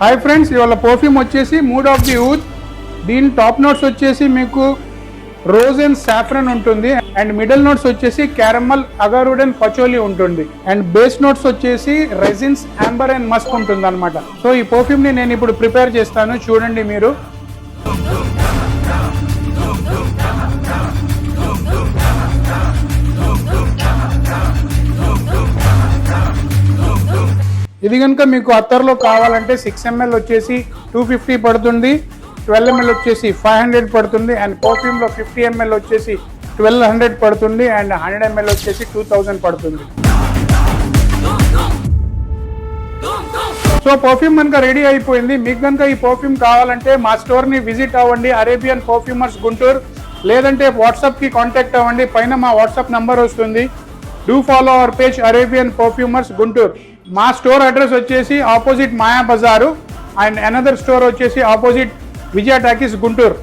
Hi friends, ఇవాళ perfume వచ్చేసి mood of the youth. దీని టాప్ నోట్స్ వచ్చేసి మీకు రోజ్ అండ్ సాఫ్రన్ ఉంటుంది, అండ్ మిడిల్ నోట్స్ వచ్చేసి క్యారమల్, అగరుడ్ అండ్ పచోలి ఉంటుంది, అండ్ బేస్ నోట్స్ వచ్చేసి రెజిన్స్, ఆంబర్ అండ్ మస్క్ ఉంటుంది అనమాట. సో ఈ పర్ఫ్యూమ్ ని నేను ఇప్పుడు ప్రిపేర్ చేస్తాను, చూడండి మీరు. ఇది కనుక మీకు అత్తర్లో కావాలంటే 6 ml వచ్చేసి 250 పడుతుంది, 12 ml వచ్చేసి 500 పడుతుంది, అండ్ పర్ఫ్యూమ్లో 50 ml వచ్చేసి 1200 పడుతుంది, అండ్ 100 ml వచ్చేసి 2000 పడుతుంది. సో పర్ఫ్యూమ్ కనుక రెడీ అయిపోయింది. మీకు కనుక ఈ పర్ఫ్యూమ్ కావాలంటే మా స్టోర్ని విజిట్ అవ్వండి, అరేబియన్ పర్ఫ్యూమర్స్ గుంటూరు. లేదంటే వాట్సాప్కి కాంటాక్ట్ అవ్వండి, పైన మా వాట్సాప్ నంబర్ వస్తుంది. Do follow our page Arabian perfumers Guntur. మా స్టోర్ అడ్రస్ వచ్చేసి opposite Maya Bazar, and another store వచ్చేసి ఆపోజిట్ విజయ టాకీస్ గుంటూరు.